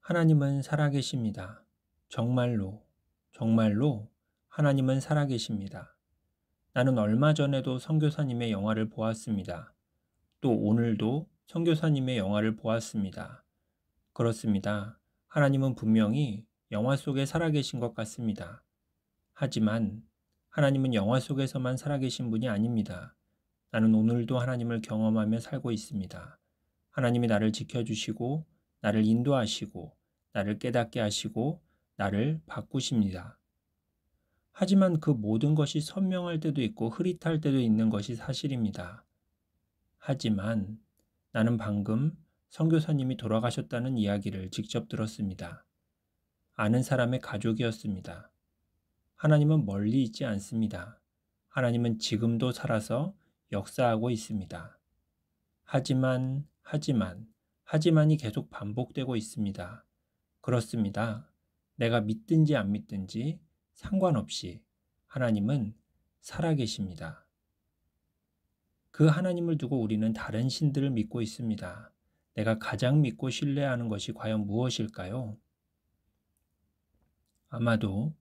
하나님은 살아계십니다. 정말로, 정말로 하나님은 살아계십니다. 나는 얼마 전에도 선교사님의 영화를 보았습니다. 또 오늘도 선교사님의 영화를 보았습니다. 그렇습니다. 하나님은 분명히 영화 속에 살아계신 것 같습니다. 하지만 하나님은 영화 속에서만 살아계신 분이 아닙니다. 나는 오늘도 하나님을 경험하며 살고 있습니다. 하나님이 나를 지켜주시고, 나를 인도하시고, 나를 깨닫게 하시고, 나를 바꾸십니다. 하지만 그 모든 것이 선명할 때도 있고 흐릿할 때도 있는 것이 사실입니다. 하지만 나는 방금 선교사님이 돌아가셨다는 이야기를 직접 들었습니다. 아는 사람의 가족이었습니다. 하나님은 멀리 있지 않습니다. 하나님은 지금도 살아서 역사하고 있습니다. 하지만이 계속 반복되고 있습니다. 그렇습니다. 내가 믿든지 안 믿든지 상관없이 하나님은 살아계십니다. 그 하나님을 두고 우리는 다른 신들을 믿고 있습니다. 내가 가장 믿고 신뢰하는 것이 과연 무엇일까요? 아마도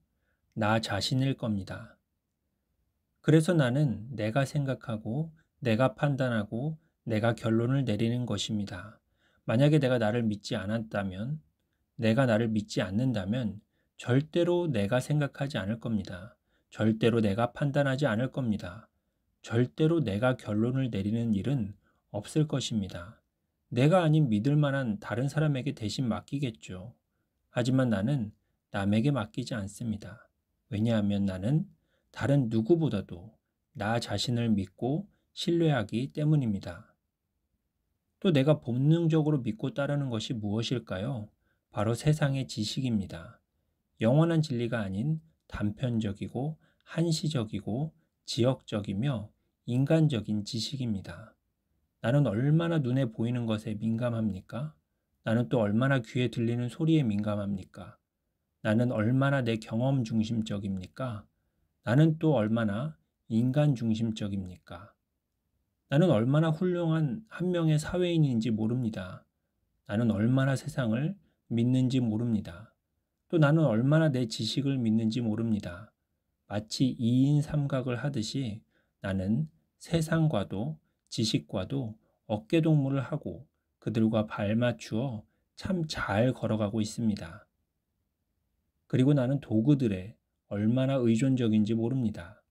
나 자신일 겁니다. 그래서 나는 내가 생각하고, 내가 판단하고, 내가 결론을 내리는 것입니다. 만약에 내가 나를 믿지 않았다면, 내가 나를 믿지 않는다면 절대로 내가 생각하지 않을 겁니다. 절대로 내가 판단하지 않을 겁니다. 절대로 내가 결론을 내리는 일은 없을 것입니다. 내가 아닌 믿을 만한 다른 사람에게 대신 맡기겠죠. 하지만 나는 남에게 맡기지 않습니다. 왜냐하면 나는 다른 누구보다도 나 자신을 믿고 신뢰하기 때문입니다. 또 내가 본능적으로 믿고 따르는 것이 무엇일까요? 바로 세상의 지식입니다. 영원한 진리가 아닌 단편적이고 한시적이고 지역적이며 인간적인 지식입니다. 나는 얼마나 눈에 보이는 것에 민감합니까? 나는 또 얼마나 귀에 들리는 소리에 민감합니까? 나는 얼마나 내 경험 중심적입니까? 나는 또 얼마나 인간 중심적입니까? 나는 얼마나 훌륭한 한 명의 사회인인지 모릅니다. 나는 얼마나 세상을 믿는지 모릅니다. 또 나는 얼마나 내 지식을 믿는지 모릅니다. 마치 2인 삼각을 하듯이 나는 세상과도 지식과도 어깨동무를 하고 그들과 발맞추어 참 잘 걸어가고 있습니다. 그리고 나는 도구들에 얼마나 의존적인지 모릅니다.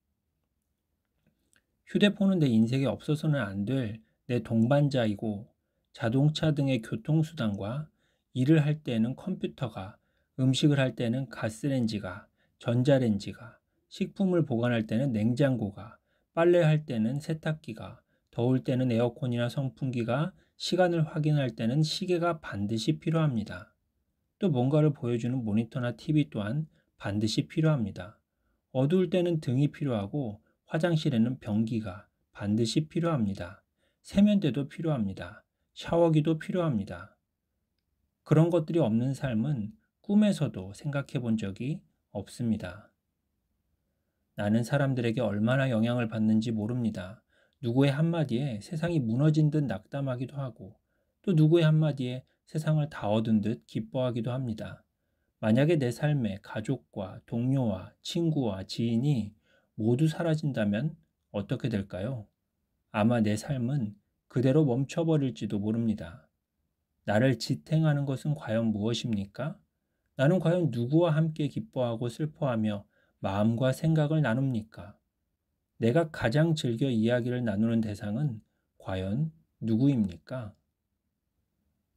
휴대폰은 내 인생에 없어서는 안 될 내 동반자이고 자동차 등의 교통수단과 일을 할 때는 컴퓨터가, 음식을 할 때는 가스레인지가, 전자레인지가, 식품을 보관할 때는 냉장고가, 빨래할 때는 세탁기가, 더울 때는 에어컨이나 선풍기가, 시간을 확인할 때는 시계가 반드시 필요합니다. 또 뭔가를 보여주는 모니터나 TV 또한 반드시 필요합니다. 어두울 때는 등이 필요하고 화장실에는 변기가 반드시 필요합니다. 세면대도 필요합니다. 샤워기도 필요합니다. 그런 것들이 없는 삶은 꿈에서도 생각해 본 적이 없습니다. 나는 사람들에게 얼마나 영향을 받는지 모릅니다. 누구의 한마디에 세상이 무너진 듯 낙담하기도 하고 또 누구의 한마디에 세상을 다 얻은 듯 기뻐하기도 합니다. 만약에 내 삶에 가족과 동료와 친구와 지인이 모두 사라진다면 어떻게 될까요? 아마 내 삶은 그대로 멈춰버릴지도 모릅니다. 나를 지탱하는 것은 과연 무엇입니까? 나는 과연 누구와 함께 기뻐하고 슬퍼하며 마음과 생각을 나눕니까? 내가 가장 즐겨 이야기를 나누는 대상은 과연 누구입니까?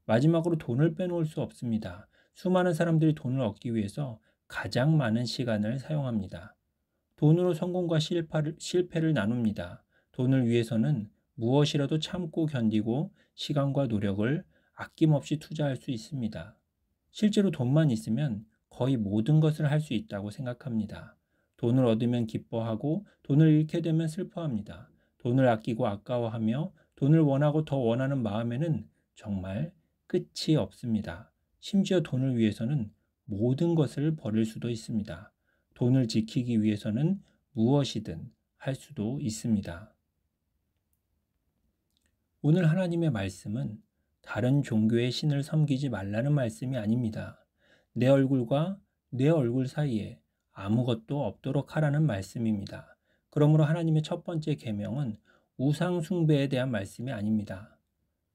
마지막으로 돈을 빼놓을 수 없습니다. 수많은 사람들이 돈을 얻기 위해서 가장 많은 시간을 사용합니다. 돈으로 성공과 실패를 나눕니다. 돈을 위해서는 무엇이라도 참고 견디고 시간과 노력을 아낌없이 투자할 수 있습니다. 실제로 돈만 있으면 거의 모든 것을 할 수 있다고 생각합니다. 돈을 얻으면 기뻐하고 돈을 잃게 되면 슬퍼합니다. 돈을 아끼고 아까워하며 돈을 원하고 더 원하는 마음에는 정말 끝이 없습니다. 심지어 돈을 위해서는 모든 것을 버릴 수도 있습니다. 돈을 지키기 위해서는 무엇이든 할 수도 있습니다. 오늘 하나님의 말씀은 다른 종교의 신을 섬기지 말라는 말씀이 아닙니다. 내 얼굴과 내 얼굴 사이에 아무것도 없도록 하라는 말씀입니다. 그러므로 하나님의 첫 번째 계명은 우상 숭배에 대한 말씀이 아닙니다.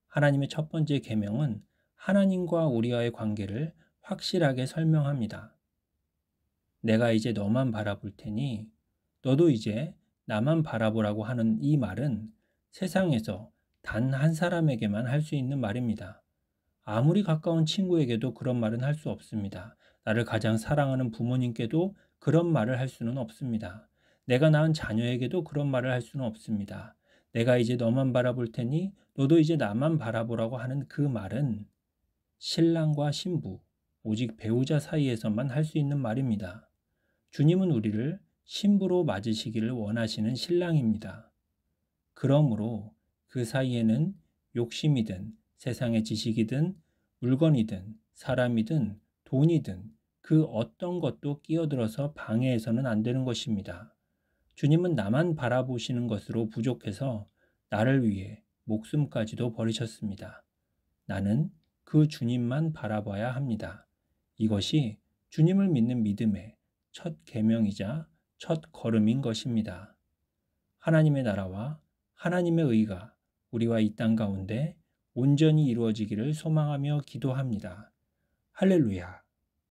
하나님의 첫 번째 계명은 하나님과 우리와의 관계를 확실하게 설명합니다. 내가 이제 너만 바라볼 테니 너도 이제 나만 바라보라고 하는 이 말은 세상에서 단 한 사람에게만 할 수 있는 말입니다. 아무리 가까운 친구에게도 그런 말은 할 수 없습니다. 나를 가장 사랑하는 부모님께도 그런 말을 할 수는 없습니다. 내가 낳은 자녀에게도 그런 말을 할 수는 없습니다. 내가 이제 너만 바라볼 테니 너도 이제 나만 바라보라고 하는 그 말은 신랑과 신부, 오직 배우자 사이에서만 할 수 있는 말입니다. 주님은 우리를 신부로 맞으시기를 원하시는 신랑입니다. 그러므로 그 사이에는 욕심이든 세상의 지식이든 물건이든 사람이든 돈이든 그 어떤 것도 끼어들어서 방해해서는 안 되는 것입니다. 주님은 나만 바라보시는 것으로 부족해서 나를 위해 목숨까지도 버리셨습니다. 나는 그 주님만 바라봐야 합니다. 이것이 주님을 믿는 믿음의 첫 계명이자 첫 걸음인 것입니다. 하나님의 나라와 하나님의 의가 우리와 이 땅 가운데 온전히 이루어지기를 소망하며 기도합니다. 할렐루야.